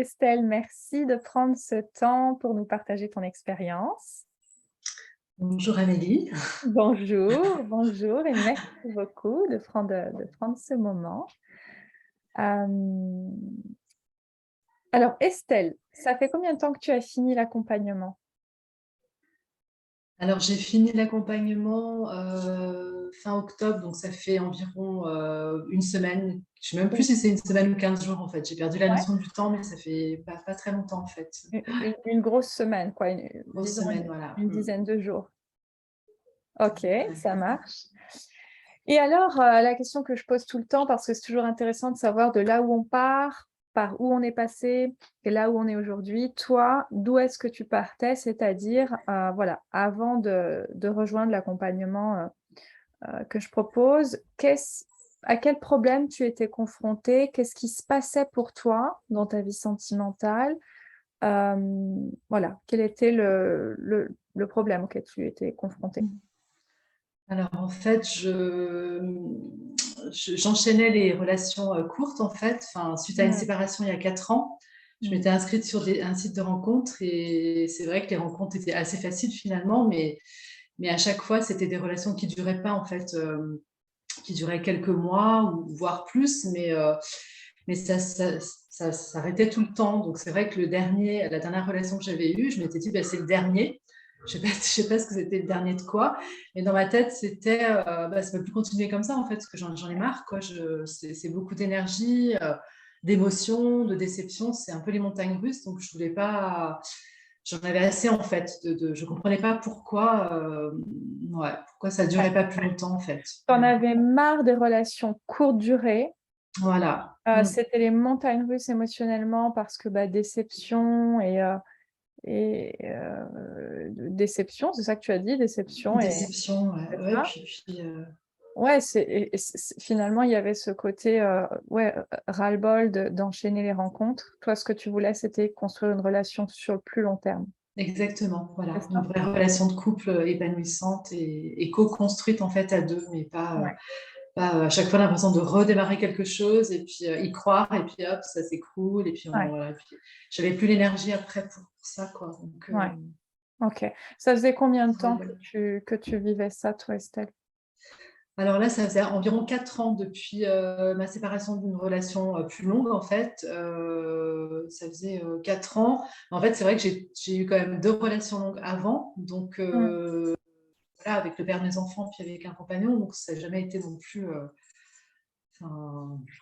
Estelle, merci de prendre ce temps pour nous partager ton expérience. Bonjour Amélie. Bonjour et merci beaucoup de prendre ce moment. Hem, alors Estelle, ça fait combien de temps que tu as fini l'accompagnement? Alors j'ai fini l'accompagnement fin octobre, donc ça fait environ 1 semaine. Je sais même plus Une si c'est 1 semaine ou 15 jours en fait. J'ai perdu la ouais, notion du temps, mais ça fait pas très longtemps en fait. une grosse semaine quoi, Grosse disons semaine, voilà. une Mm. dizaine de jours. OK, Ouais. ça marche. Et alors, la question que je pose tout le temps, parce que c'est toujours intéressant de savoir de là où on part, par où on est passé et là où on est aujourd'hui. Toi, d'où est-ce que tu partais? C'est-à-dire, voilà, avant de rejoindre l'accompagnement, que je propose, à quel problème tu étais confrontée? Qu'est-ce qui se passait pour toi dans ta vie sentimentale? Voilà, quel était le problème auquel tu étais confrontée? Alors en fait, j'enchaînais les relations courtes en fait. Enfin, suite à une Mmh, séparation il y a 4 ans, je mmh, m'étais inscrite sur un site de rencontres et c'est vrai que les rencontres étaient assez faciles finalement, mais à chaque fois, c'était des relations qui duraient pas en fait, qui duraient quelques mois ou voire plus, mais ça s'arrêtait tout le temps. Donc c'est vrai que la dernière relation que j'avais eue, je m'étais dit, bah, c'est le dernier. Je sais pas ce que c'était le dernier de quoi, mais dans ma tête, c'était, bah, ça peut plus continuer comme ça en fait, parce que j'en ai marre, quoi. C'est beaucoup d'énergie, d'émotions, de déception, c'est un peu les montagnes russes, donc je voulais pas. J'en avais assez en fait, je comprenais pas pourquoi, ouais, pourquoi ça ouais. durait pas plus longtemps en fait. Tu en avais marre des relations courte durée, Voilà. Mm. c'était les montagnes russes émotionnellement parce que, bah, déception déception, c'est ça que tu as dit? Déception et Déception, ouais, c'est ouais, ça? puis Ouais, finalement, il y avait ce côté, ouais, ras-le-bol d'enchaîner les rencontres. Toi, ce que tu voulais, c'était construire une relation sur le plus long terme, exactement, c'est voilà, une ça? vraie relation de couple épanouissante et co-construite en fait à deux, mais Ouais, pas à chaque fois l'impression de redémarrer quelque chose et puis y croire et puis hop, ça s'écroule et puis ouais, voilà, puis j'avais plus l'énergie après pour ça, quoi. Donc, ouais, OK. Ça faisait combien de temps ouais. que tu vivais ça, toi, Estelle? Alors là, ça faisait environ 4 ans depuis ma séparation d'une relation plus longue, en fait. Ça faisait 4 ans. En fait, c'est vrai que j'ai eu quand même 2 relations longues avant. Donc, Mmh. voilà, avec le père de mes enfants, puis avec un compagnon. Donc, ça n'a jamais été non plus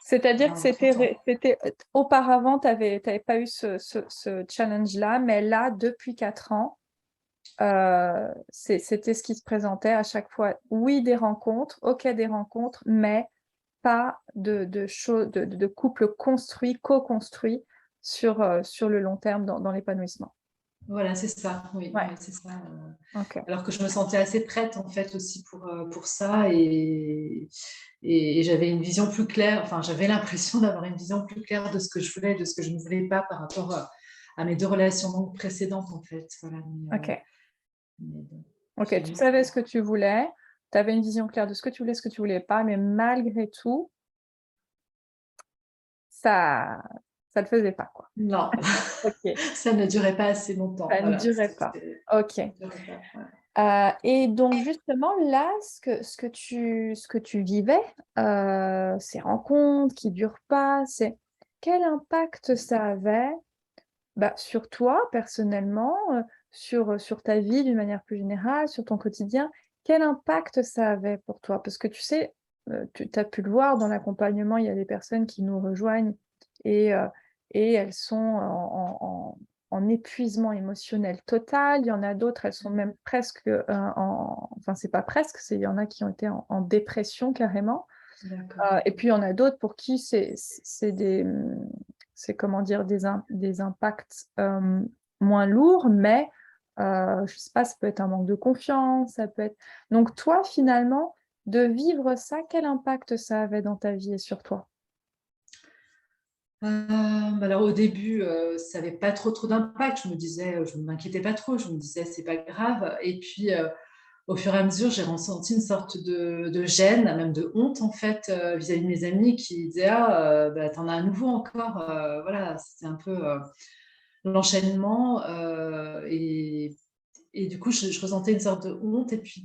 C'est-à-dire que important. c'était auparavant, tu avais pas eu ce challenge-là, mais là, depuis 4 ans, c'était ce qui se présentait à chaque fois. Oui, des rencontres, OK, des rencontres, mais pas de couple construit, co-construit sur le long terme dans l'épanouissement. Voilà, c'est ça. Oui, Ouais, ouais, c'est ça. OK. Alors que je me sentais assez prête, en fait, aussi pour ça. Et j'avais une vision plus claire, enfin, j'avais l'impression d'avoir une vision plus claire de ce que je voulais, de ce que je ne voulais pas par rapport à mes 2 relations longues précédentes, en fait. Voilà, OK. mais bon, OK, j'ai tu vu savais que ce que tu voulais, tu avais une vision claire de ce que tu voulais, ce que tu voulais pas, mais malgré tout, ça ça le faisait pas, quoi. non, OK, ça ne durait pas assez longtemps. ça ne Voilà, durait pas. OK. ça ne durait pas. Ouais. Et donc justement là, ce que tu vivais, ces rencontres qui durent pas, quel impact ça avait, bah, sur toi personnellement, sur ta vie d'une manière plus générale, sur ton quotidien? Quel impact ça avait pour toi? Parce que tu sais, tu as pu le voir dans l'accompagnement, il y a des personnes qui nous rejoignent et heu et elles sont en épuisement émotionnel total. Il y en a d'autres, elles sont même presque, enfin c'est pas presque, il y en a qui ont été en dépression carrément. D'accord. Et puis il y en a d'autres pour qui c'est comment dire? Des impacts, moins lourds, mais je sais pas, ça peut être un manque de confiance, ça peut être donc toi, finalement, de vivre ça, quel impact ça avait dans ta vie et sur toi? Bah, alors au début, ça avait pas trop d'impact. Je me disais, je ne m'inquiétais pas trop. Je me disais: «C'est pas grave» et puis, au fur et à mesure, j'ai ressenti une sorte de gêne, même de honte, en fait, vis-à-vis de mes amis qui disaient: «Ah, bah, tu as un nouveau encore», voilà, c'était un peu, l'enchaînement, et du coup, je ressentais une sorte de honte et puis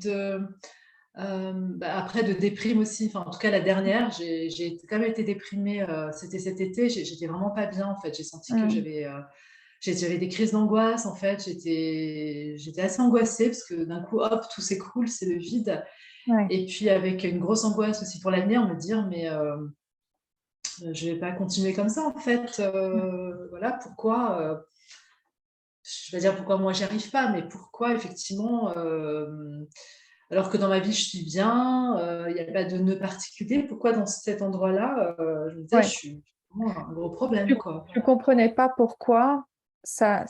après de déprime aussi. Enfin, en tout cas, la dernière, j'ai quand même été déprimée, c'était cet été, j'étais vraiment pas bien, en fait. J'ai senti que Mm. j'avais des crises d'angoisse, en fait. J'étais assez angoissée parce que d'un coup, hop, tout s'écroule, c'est le vide. Ouais. Et puis avec une grosse angoisse aussi pour l'avenir, me dire, mais je vais pas continuer comme ça, en fait. Voilà, pourquoi je vais dire pourquoi moi j'y arrive pas, mais pourquoi effectivement, alors que dans ma vie je suis bien, il n'y a pas de nœud particulier, pourquoi dans cet endroit-là, je me disais, je Ouais. suis vraiment un gros problème, quoi. Tu comprenais pas pourquoi ça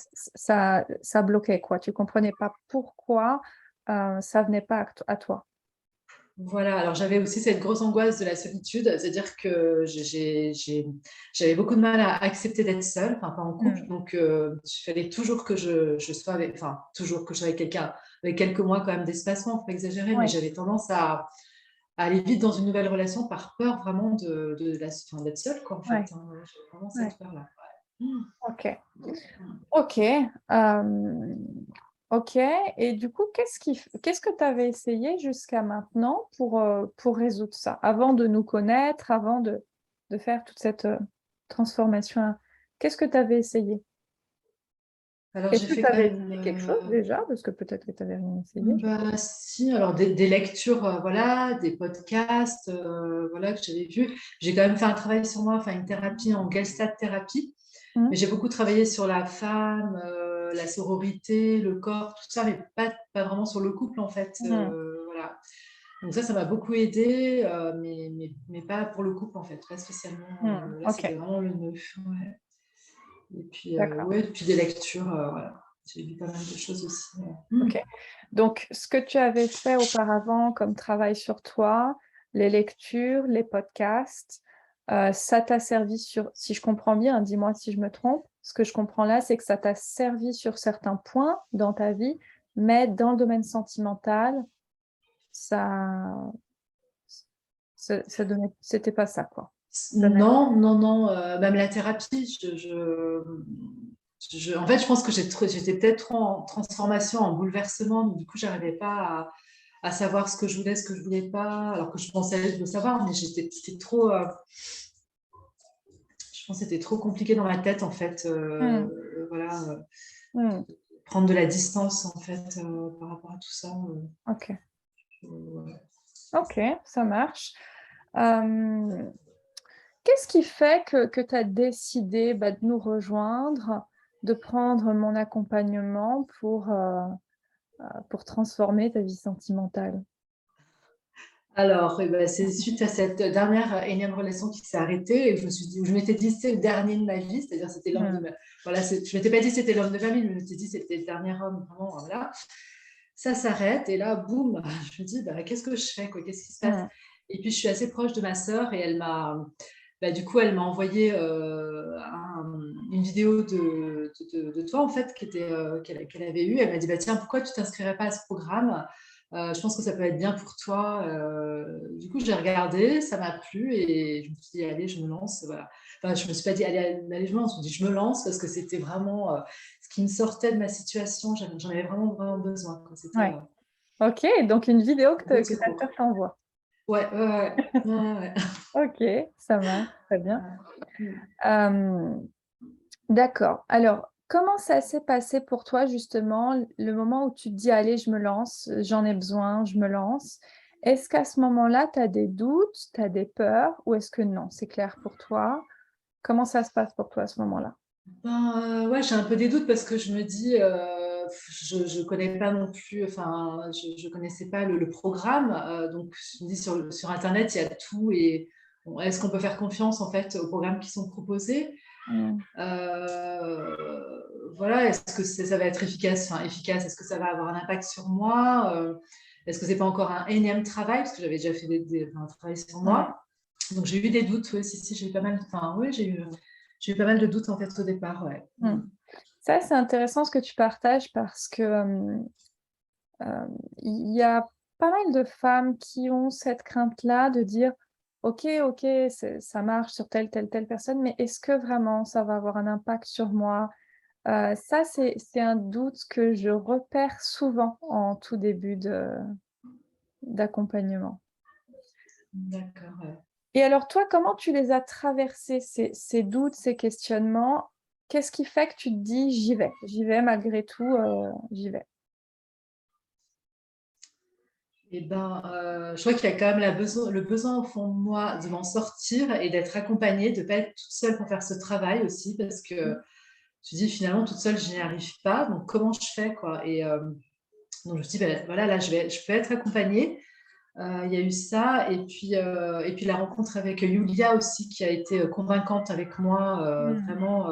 bloquait, quoi. Tu comprenais pas pourquoi ça venait pas à toi. Voilà, alors j'avais aussi cette grosse angoisse de la solitude, c'est-à-dire que j'avais beaucoup de mal à accepter d'être seule, enfin pas en couple, Mm. donc il fallait toujours que je sois avec, enfin toujours que je sois avec quelqu'un, avec quelques mois quand même d'espacement, faut pas exagérer, mais Ouais. j'avais tendance à aller vite dans une nouvelle relation par peur vraiment enfin, d'être seule, quoi, en fait, Ouais. hein. J'avais vraiment Ouais. cette peur-là. Ouais. Ok. Mm. Ok. Ok. Et du coup, qu'est-ce que tu avais essayé jusqu'à maintenant pour résoudre ça, avant de nous connaître, avant de faire toute cette transformation? Qu'est-ce que tu avais essayé? Alors Est-ce j'ai que fait tu quand avais même, essayé quelque chose déjà? Parce que peut-être que tu n'avais rien essayé. bah si, alors des lectures, voilà, des podcasts, voilà, que j'avais vus. J'ai quand même fait un travail sur moi, enfin une thérapie en Gestalt thérapie, mais Mhm. j'ai beaucoup travaillé sur la femme, la sororité, le corps, tout ça, mais pas vraiment sur le couple, en fait, Mhm. voilà. Donc ça m'a beaucoup aidée, mais pas pour le couple, en fait, pas spécialement. Mhm. Là, Ok. c'était vraiment le nœud. Ouais. Et puis, D'accord. ouais, puis des lectures, voilà. J'ai lu pas mal de choses aussi. Ok. Donc, ce que tu avais fait auparavant comme travail sur toi, les lectures, les podcasts, ça t'a servi si je comprends bien, hein, dis-moi si je me trompe, ce que je comprends là, c'est que ça t'a servi sur certains points dans ta vie, mais dans le domaine sentimental, ça, c'était pas ça, quoi. Ça n'est- Non, non, non, même la thérapie, en fait, je pense que j'étais peut-être trop en transformation, en bouleversement, donc du coup, j'arrivais pas à savoir ce que je voulais, ce que je voulais pas, alors que je pensais le savoir, mais c'était trop, je pense que c'était trop compliqué dans ma tête, en fait, Hmm. voilà, Hmm. prendre de la distance, en fait, par rapport à tout ça. Ok, Ouais. ok, ça marche. Euh, Qu'est-ce qui fait que tu as décidé de nous rejoindre, de prendre mon accompagnement pour transformer ta vie sentimentale? Alors, eh ben, c'est suite à cette dernière énième relation qui s'est arrêtée et je me suis dit, je m'étais dit c'était le dernier de ma vie, c'est-à-dire c'était l'homme de Hmm. ma, voilà, je m'étais pas dit c'était l'homme de ma vie, mais je m'étais dit c'était le dernier homme, vraiment, voilà. Ça s'arrête et là, boum, je me dis, bah, qu'est-ce que je fais, quoi, qu'est-ce qui se passe? Hmm. Et puis je suis assez proche de ma sœur et du coup, elle m'a envoyé une vidéo de toi, en fait, qu'elle avait eue. Elle m'a dit, bah, tiens, pourquoi tu t'inscrirais pas à ce programme? Je pense que ça peut être bien pour toi. Du coup, j'ai regardé, ça m'a plu et je me suis dit, allez, je me lance. Voilà. Enfin, je me suis pas dit, allez, je me lance. Je me suis dit, je me lance parce que c'était vraiment ce qui me sortait de ma situation. J'en avais vraiment, vraiment besoin, quoi. C'était Ouais. Ok, donc une vidéo un gros que ta secours. sœur t'envoie. Ouais, ouais, ouais. Ouais, ouais. Ok, ça marche, très bien. Ouais. Euh, d'accord. Alors, comment ça s'est passé pour toi justement, le moment où tu te dis, allez, je me lance, j'en ai besoin, je me lance. Est-ce qu'à ce moment-là, tu as des doutes, tu as des peurs, ou est-ce que non, c'est clair pour toi? Comment ça se passe pour toi à ce moment-là? Ouais, j'ai un peu des doutes parce que je me dis, je connais pas non plus, enfin, je connaissais pas le programme, donc je me dis sur internet, il y a tout et bon, est-ce qu'on peut faire confiance en fait aux programmes qui sont proposés? Hmm. Voilà, est-ce que ça va être efficace, enfin efficace, est-ce que ça va avoir un impact sur moi? Est-ce que c'est pas encore un énième travail? Parce que j'avais déjà fait un travail sur Hmm. moi. Donc j'ai eu des doutes, ouais, si, j'ai eu pas mal, enfin ouais, j'ai eu pas mal de doutes en fait au départ, ouais. Hmm. Ça, c'est intéressant ce que tu partages parce que Il y a pas mal de femmes qui ont cette crainte-là de dire: «OK, OK, ça marche sur telle personne, mais est-ce que vraiment ça va avoir un impact sur moi?» Ça, c'est un doute que je repère souvent en tout début d'accompagnement. D'accord, ouais. Et alors toi, comment tu les as traversés ces doutes, ces questionnements? Qu'est-ce qui fait que tu te dis: j'y vais malgré tout, j'y vais»? Et ben, je crois qu'il y a quand même le besoin au fond de moi de m'en sortir et d'être accompagnée, de ne pas être toute seule pour faire ce travail aussi, parce que Mmh. je me dis finalement toute seule je n'y arrive pas, donc comment je fais quoi? Et donc je me dis ben, voilà, là je peux être accompagnée. Il y a eu ça et puis la rencontre avec Yulia aussi qui a été convaincante avec moi, Mmh. vraiment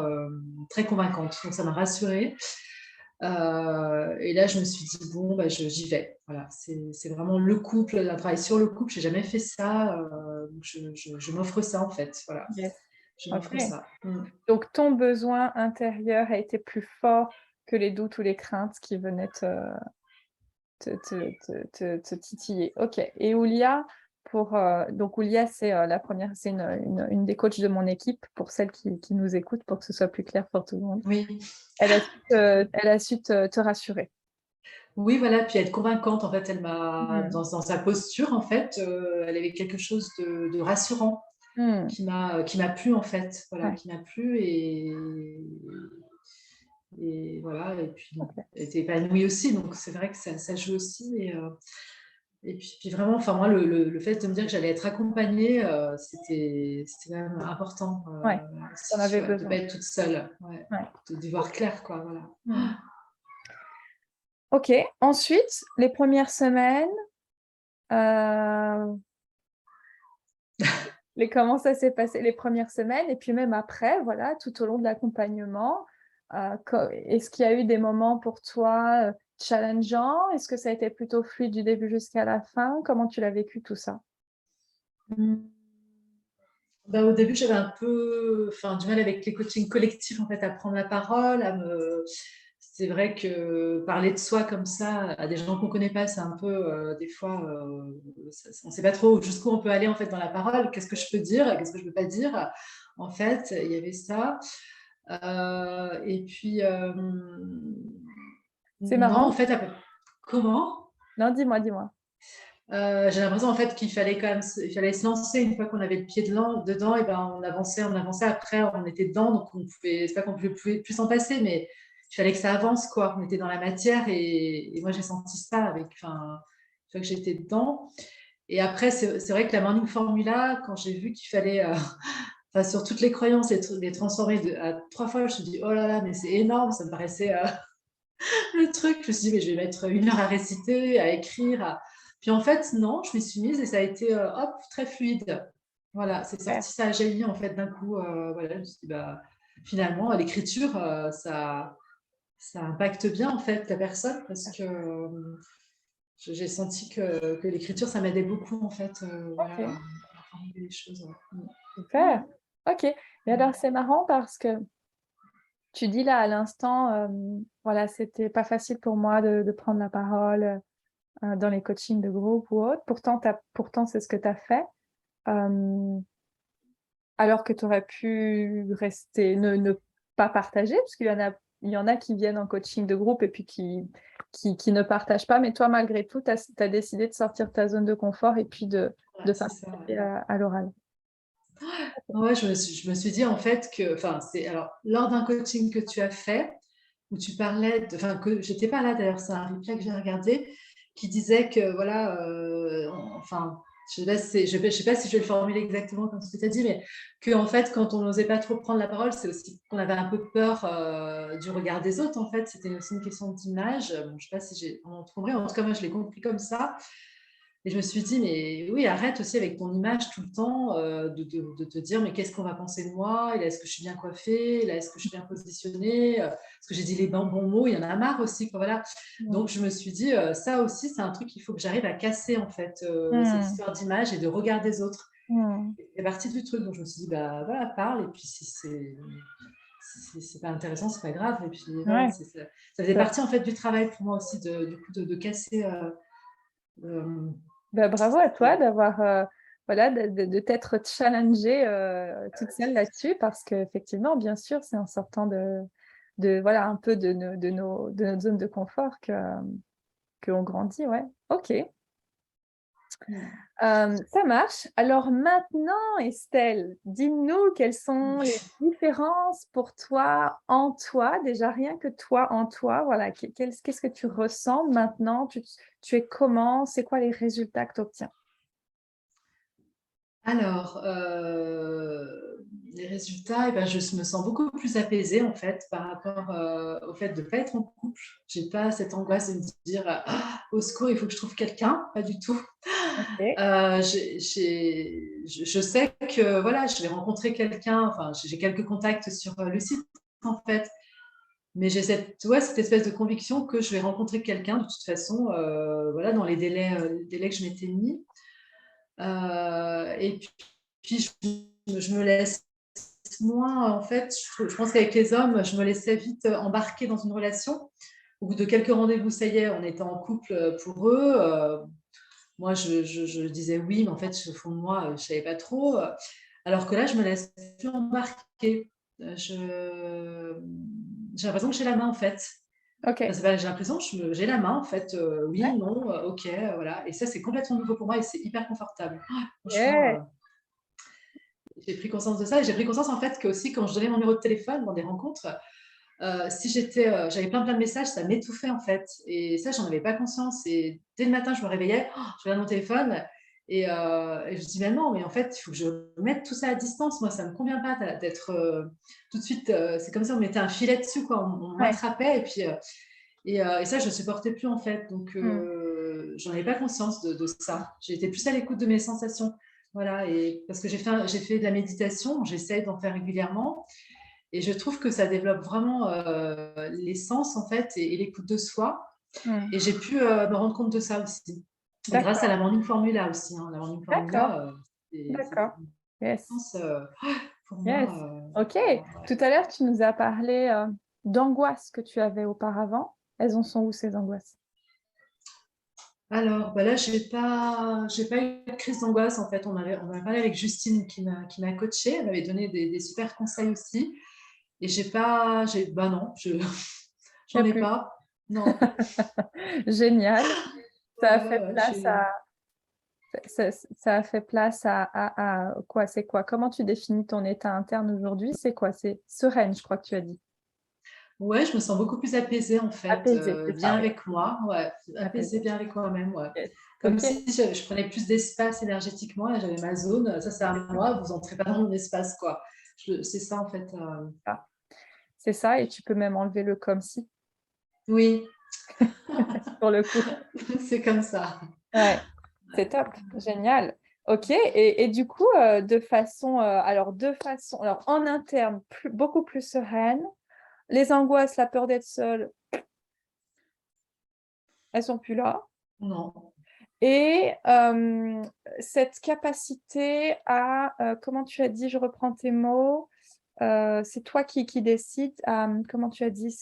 très convaincante. Donc ça m'a rassurée. Et là, je me suis dit, bon, bah, j'y vais. Voilà, c'est vraiment le couple, un travail sur le couple. J'ai jamais fait ça. Donc je m'offre ça, en fait. Voilà, Yes. je m'offre OK. ça. Mm. Donc ton besoin intérieur a été plus fort que les doutes ou les craintes qui venaient te titiller. OK. Et Oulia, donc Oulia, c'est, la première, c'est une des coachs de mon équipe, pour celles qui nous écoutent, pour que ce soit plus clair pour tout le monde. Oui. Elle a su te rassurer. Oui, voilà. Puis être convaincante, en fait, elle m'a, Mmh. dans sa posture, en fait, elle avait quelque chose de rassurant Mmh. qui m'a plu, en fait. Voilà, Ouais. qui m'a plu et voilà. Et puis, bon, OK. elle était épanouie aussi. Donc, c'est vrai que ça joue aussi. Et puis vraiment, enfin moi, le fait de me dire que j'allais être accompagnée, c'était quand même important, Ouais. Tu en aussi, avais ouais, de ne pas besoin. être toute seule, ouais, Ouais. d'y voir clair, quoi, voilà. Mmh. OK. Ensuite, les premières semaines, heu comment ça s'est passé les premières semaines et puis même après, voilà, tout au long de l'accompagnement, co est-ce qu'il y a eu des moments pour toi, challengeants? Est-ce que ça a été plutôt fluide du début jusqu'à la fin? Comment tu l'as vécu tout ça? Mmh. Bah, au début, j'avais un peu, enfin, du mal avec les coachings collectifs, en fait, à prendre la parole, c'est vrai que parler de soi comme ça à des gens qu'on connaît pas, c'est un peu, des fois, on sait pas trop jusqu'où on peut aller, en fait, dans la parole. Qu'est-ce que je peux dire? Qu'est-ce que je peux pas dire? En fait, il y avait ça. Et puis, C'est non, en marrant. fait, comment? Non, dis-moi, dis-moi. J'ai l'impression en fait qu'il fallait quand même il fallait se lancer une fois qu'on avait le pied dedans, et ben on avançait après, on était dedans, donc on pouvait, c'est pas qu'on pouvait plus s'en passer, mais il fallait que ça avance quoi. On était dans la matière et moi j'ai senti ça avec, enfin, une fois que j'étais dedans. Et après c'est vrai que la morning formula, quand j'ai vu qu'il fallait, enfin, sur toutes les croyances, les transformer à 3 fois, je me suis dit oh là là, mais c'est énorme, ça me paraissait le truc. Je me suis dit, mais je vais mettre 1 heure à réciter, à écrire. Puis en fait, non, je m'y suis mise et ça a été hop, très fluide. Voilà, c'est Ouais, sorti, ça a jailli en fait d'un coup. Voilà, je me suis dit, bah, finalement, l'écriture, ça impacte bien en fait la personne parce que j'ai senti que l'écriture, ça m'aidait beaucoup en fait, voilà, OK, à formuler les choses. Ouais. super. OK. Mais alors c'est marrant parce que tu dis là à l'instant, voilà, c'était pas facile pour moi de prendre la parole, dans les coachings de groupe ou autre. Pourtant c'est ce que tu as fait. Hem Alors que tu aurais pu rester ne pas partager, parce qu'il y en a qui viennent en coaching de groupe et puis qui ne partagent pas, mais toi, malgré tout, tu as décidé de sortir de ta zone de confort et puis Ouais, de c'est ça. Ouais. participer à l'oral. Ouais, je me suis dit en fait que, enfin, c'est alors lors d'un coaching que tu as fait, où tu parlais de, enfin, que j'étais pas là d'ailleurs, c'est un replay que j'ai regardé, qui disait que voilà, enfin, je sais pas si je vais le formuler exactement comme ce que tu as dit, mais que en fait, quand on n'osait pas trop prendre la parole, c'est aussi qu'on avait un peu peur du regard des autres. En fait, c'était aussi une question d'image. Bon, je sais pas si j'ai vraiment trop compris. En tout cas, moi, je l'ai compris comme ça. Et je me suis dit, mais oui, arrête aussi avec ton image tout le temps, de te dire, mais qu'est-ce qu'on va penser de moi? Et là, est-ce que je suis bien coiffée? Là, est-ce que je suis bien positionnée? Est-ce que j'ai dit les bons mots? Il y en a marre aussi, quoi, voilà. Mmh. Donc, je me suis dit, ça aussi, c'est un truc qu'il faut que j'arrive à casser, en fait, cette Mmh. histoire d'image et de regard des autres. Mmh. C'est partie du truc. Donc, je me suis dit, bah voilà, parle. Et puis, c'est pas intéressant, c'est pas grave. Et puis voilà, Ouais. ça faisait partie en fait du travail pour moi aussi du coup de casser. Ben, bravo à toi d'avoir voilà, de t'être challengée toute seule là-dessus, parce qu'effectivement, bien sûr, c'est en sortant voilà, un peu de notre zone de confort qu'on grandit, ouais. Ok. Ça marche. Alors maintenant, Estelle, dis-nous quelles sont les différences pour toi en toi, déjà rien que toi en toi, voilà, qu'est-ce que tu ressens maintenant, tu es comment, c'est quoi les résultats que tu obtiens? Alors, les résultats, eh ben, je me sens beaucoup plus apaisée en fait par rapport au fait de ne pas être en couple. J'ai pas cette angoisse de me dire ah, au secours, il faut que je trouve quelqu'un. Pas du tout. Ok. Je sais que voilà, je vais rencontrer quelqu'un. Enfin, j'ai quelques contacts sur le site en fait, mais j'ai cette espèce de conviction que je vais rencontrer quelqu'un de toute façon, voilà, dans les délais que je m'étais mis. Et puis je me laisse moins, en fait, je pense qu'avec les hommes, je me laissais vite embarquer dans une relation. Au bout de quelques rendez-vous, ça y est, on était en couple pour eux. Moi, je disais oui, mais en fait, au fond de moi, je ne savais pas trop. Alors que là, je me laisse plus embarquer. J'ai l'impression que j'ai la main, en fait. Ok. Enfin, j'ai l'impression que j'ai la main, en fait. Oui, Ouais. non, ok, voilà. Et ça, c'est complètement nouveau pour moi et c'est hyper confortable. Franchement, Yeah. j'ai pris conscience de ça. Et j'ai pris conscience, en fait, que aussi, quand je donnais mon numéro de téléphone dans des rencontres, si j'avais plein de messages, ça m'étouffait, en fait. Et ça, j'en avais pas conscience. Et dès le matin, je me réveillais, je regardais mon téléphone et je me dis, mais non, mais en fait, il faut que je mette tout ça à distance. Moi, ça me convient pas d'être tout de suite. C'est comme si on mettait un filet dessus, quoi. On Ouais. m'attrapait et puis. Et ça, je ne supportais plus en fait. Donc, Hmm. j'en avais pas conscience de ça. J'ai été plus à l'écoute de mes sensations. Voilà. Et parce que j'ai fait de la méditation, j'essaye d'en faire régulièrement. Et je trouve que ça développe vraiment les sens en fait et l'écoute de soi. Hmm. Et j'ai pu me rendre compte de ça aussi. Et grâce à D'accord. la Morning Formula aussi. Hein. La Morning D'accord. Formula, c'est D'accord. Yes. pour Yes. moi. Ok. Ouais. Tout à l'heure, tu nous as parlé d'angoisses que tu avais auparavant. Elles en sont où, ces angoisses? Alors, bah là, j'ai pas eu de crise d'angoisse. En fait, on a parlé avec Justine qui m'a coachée. Elle m'avait donné des super conseils aussi. Et bah non, Il n'y j'en a ai plus. pas. Non. Génial. Ça a fait Ouais, place à, ça a fait place à quoi? C'est quoi? Comment tu définis ton état interne aujourd'hui? C'est quoi? C'est sereine, je crois que tu as dit. ouais, je me sens beaucoup plus apaisée en fait, Apaisée, c'est bien ça, oui. avec moi, ouais, apaisée Apaisée. bien avec moi-même, ouais. Yes. Comme Ok. si je prenais plus d'espace énergétiquement, là j'avais ma zone, ça c'est à moi, vous entrez pas dans mon espace, quoi. C'est ça en fait. Ah, c'est ça, et tu peux même enlever le comme si, Oui, pour le coup. c'est comme ça. Ouais, c'est top, génial. Ok, et du coup, alors en interne, beaucoup plus sereine. Les angoisses, la peur d'être seule, elles sont plus là. Non. Et cette capacité à, comment tu as dit, je reprends tes mots, c'est toi qui décides, comment tu as dit, Que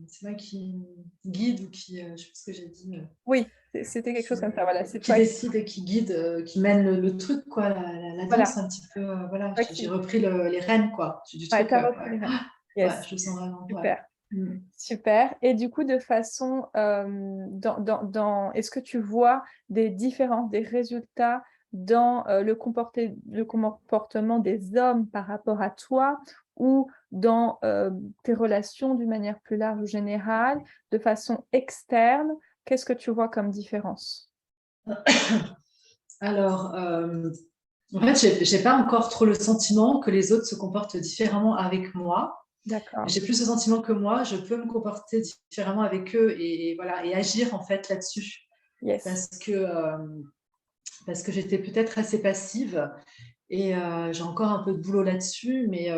c'est moi qui guide ou qui, je sais plus ce que j'ai dit, oui, c'était quelque chose comme ça, voilà, c'est qui toi décide et qui guide, qui mène le truc, quoi, la danse voilà, un petit peu, voilà, toi j'ai qui, repris les rênes, quoi, du ouais, truc, t'as repris les rênes. ouais, Yes, je le sens vraiment, ouais. super. Mm. Super. Et du coup, de façon, est-ce que tu vois des différences, des résultats dans le comportement des hommes par rapport à toi, ou dans tes relations d'une manière plus large ou générale, de façon externe? Qu'est-ce que tu vois comme différence? Alors, en fait, j'ai pas encore trop le sentiment que les autres se comportent différemment avec moi. D'accord. J'ai plus le sentiment que moi, je peux me comporter différemment avec eux et voilà, et agir en fait là-dessus. Yes. Parce que, euh, parce que j'étais peut-être assez passive et j'ai encore un peu de boulot là-dessus. Mais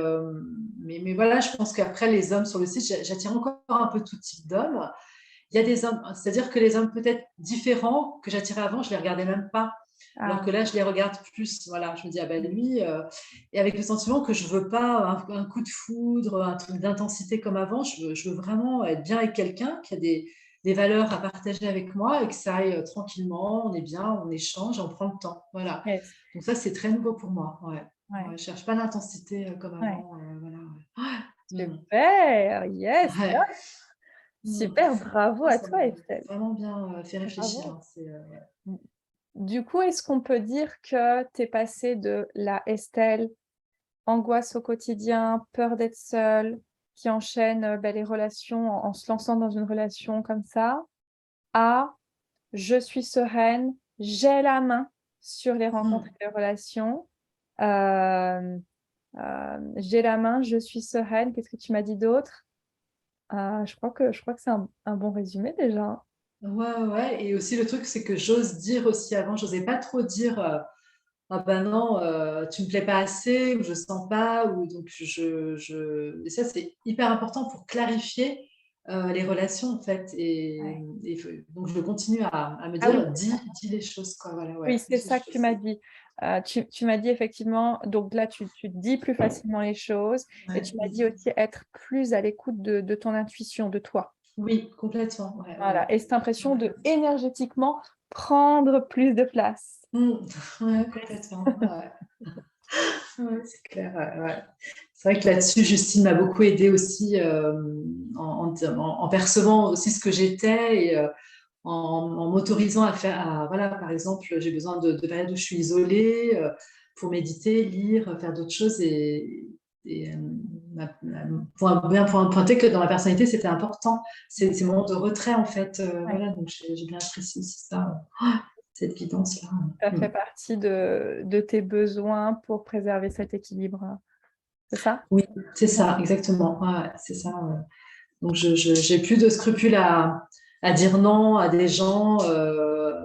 voilà, je pense qu'après, les hommes sur le site, j'attire encore un peu tout type d'hommes. Il y a des hommes, c'est-à-dire que les hommes peut-être différents que j'attirais avant, je ne les regardais même pas. Alors que là, je les regarde plus. Voilà, je me dis, ah ben lui, et avec le sentiment que je veux pas un coup de foudre, un truc d'intensité comme avant. Je veux vraiment être bien avec quelqu'un qui a des valeurs à partager avec moi et que ça aille tranquillement, on est bien, on échange, on prend le temps. Voilà. Yes. Donc ça, c'est très nouveau pour moi. Ouais. Ouais. Ouais, je cherche pas l'intensité comme Ouais. avant. Voilà, ouais. Mm. Super, yes, Ouais. Mm. super, bravo à Ça toi, m'a Estelle. vraiment bien fait réfléchir. Bravo. Hein. Ouais. Du coup, est-ce qu'on peut dire que tu es passée de la Estelle, angoisse au quotidien, peur d'être seule, qui enchaîne les relations en se lançant dans une relation comme ça, à je suis sereine, j'ai la main sur les rencontres Mm. et les relations, euh, j'ai la main, je suis sereine. Qu'est-ce que tu m'as dit d'autre? Je crois que c'est un bon résumé déjà. Ouais, ouais. Et aussi, le truc, c'est que j'ose dire aussi avant, j'osais pas trop dire ah ben non, tu me plais pas assez, ou je sens pas, ou donc Et ça, c'est hyper important pour clarifier les relations, en fait. Ouais. Donc, je continue à me Ah oui, dire, dis les choses, quoi. Voilà, oui, ouais, c'est dis les ça que tu choses. m'as dit. Tu m'as dit effectivement, donc là, tu dis plus facilement les choses et Ouais. tu m'as dit aussi être plus à l'écoute de ton intuition, de toi. Oui, complètement. Ouais, ouais, Voilà. Et cette impression ouais. de énergétiquement prendre plus de place. Mm. Ouais, complètement. Ouais. Ouais, c'est clair. Ouais, ouais. C'est vrai que là-dessus, Justine m'a beaucoup aidée aussi en percevant aussi ce que j'étais et en m'autorisant à faire. Voilà, par exemple, j'ai besoin de périodes où je suis isolée pour méditer, lire, faire d'autres choses et bien pointer que dans ma personnalité, c'était important. Ces moments de retrait, en fait. Ouais. Voilà, donc j'ai bien apprécié aussi ça, cette guidance-là. Ça Mm. fait partie de tes besoins pour préserver cet équilibre. C'est ça? Oui, c'est Ouais. ça, exactement. Ouais, ouais, c'est ça. Donc, j'ai plus de scrupules à dire non à des gens.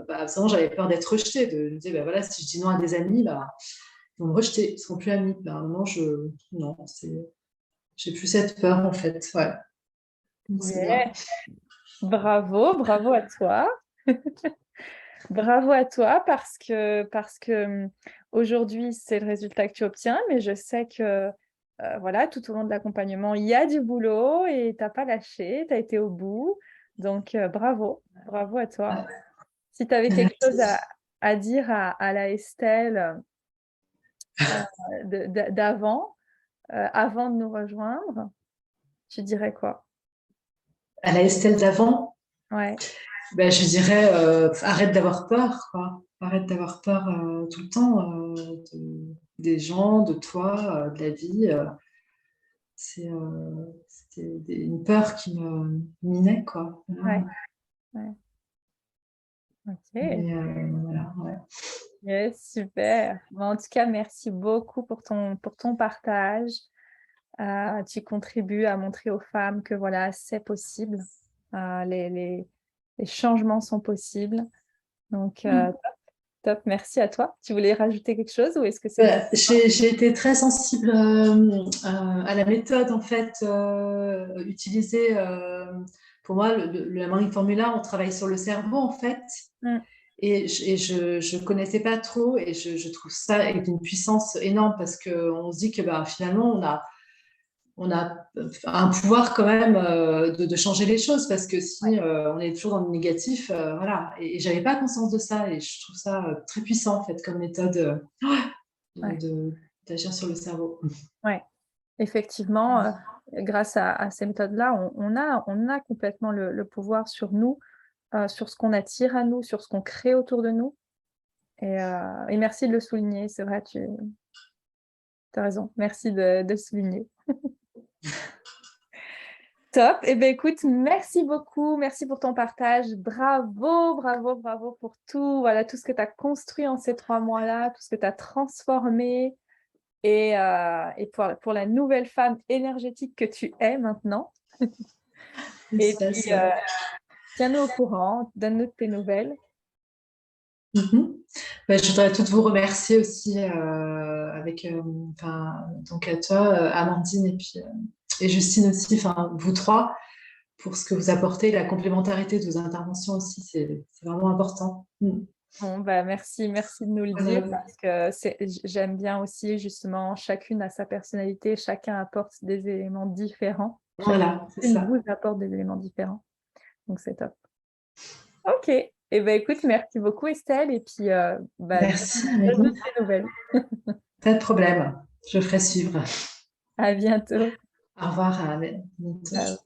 Avant, j'avais peur d'être rejetée. Je me disais, bah, voilà, si je dis non à des amis, bah, ils vont me rejeter, ils ne seront plus amis. Bah, à un moment, non, j'ai plus cette peur, en fait. Ouais, donc c'est bien. Yeah. Bravo, bravo à toi. Bravo à toi parce que aujourd'hui, c'est le résultat que tu obtiens, mais je sais que voilà, tout au long de l'accompagnement, il y a du boulot et tu n'as pas lâché, tu as été au bout. Donc, bravo à toi. Ouais. Si tu avais quelque chose Merci. à dire à la Estelle d'avant, avant de nous rejoindre, tu dirais quoi? À la Estelle d'avant, Ouais, ben, je dirais arrête d'avoir peur, quoi. Arrête d'avoir peur tout le temps des gens, de toi, de la vie. C'était une peur qui me minait, quoi. ouais, Voilà. ouais. Ok. Mais voilà, ouais. Yes, super. Bon, en tout cas, merci beaucoup pour ton partage. Tu contribues à montrer aux femmes que voilà, c'est possible. Les changements sont possibles. Donc, top, merci à toi. Tu voulais rajouter quelque chose ou est-ce que c'est bon? J'ai été très sensible à la méthode en fait utilisée. Pour moi, la Morning Formula, on travaille sur le cerveau en fait, Mm. et je connaissais pas trop, et je trouve ça avec une puissance énorme parce que on se dit que bah, finalement on a un pouvoir quand même de changer les choses, parce que Ouais. si on est toujours dans le négatif, voilà. Et j'avais pas conscience de ça, et je trouve ça très puissant en fait comme méthode Ouais. d'agir sur le cerveau. Ouais. Effectivement, grâce à ces méthodes-là, on a complètement le pouvoir sur nous, sur ce qu'on attire à nous, sur ce qu'on crée autour de nous. Et merci de le souligner. C'est vrai, tu as raison. Merci de le souligner. Top. Eh bien, écoute, merci beaucoup. Merci pour ton partage. Bravo pour tout. Voilà, tout ce que tu as construit en ces 3 mois-là, tout ce que tu as transformé et pour la nouvelle femme énergétique que tu es maintenant. Et Ça, puis, ça. tiens-nous au courant, donne-nous de tes nouvelles. Mhm. Bah, je voudrais toutes vous remercier aussi donc à toi, Amandine, et Justine aussi, enfin vous trois, pour ce que vous apportez, la complémentarité de vos interventions aussi, c'est vraiment important. Mm. Bon, bah, merci de nous le dire Voilà, parce que j'aime bien aussi justement chacune a sa personnalité, chacun apporte des éléments différents. voilà, c'est Chacune ça. vous apporte des éléments différents, donc c'est top. OK et ben écoute, merci beaucoup Estelle et puis, bah, Merci j'attends de Amélie. tes nouvelles. Pas de problème, je ferai suivre. À bientôt. Au revoir, à bientôt. Ciao.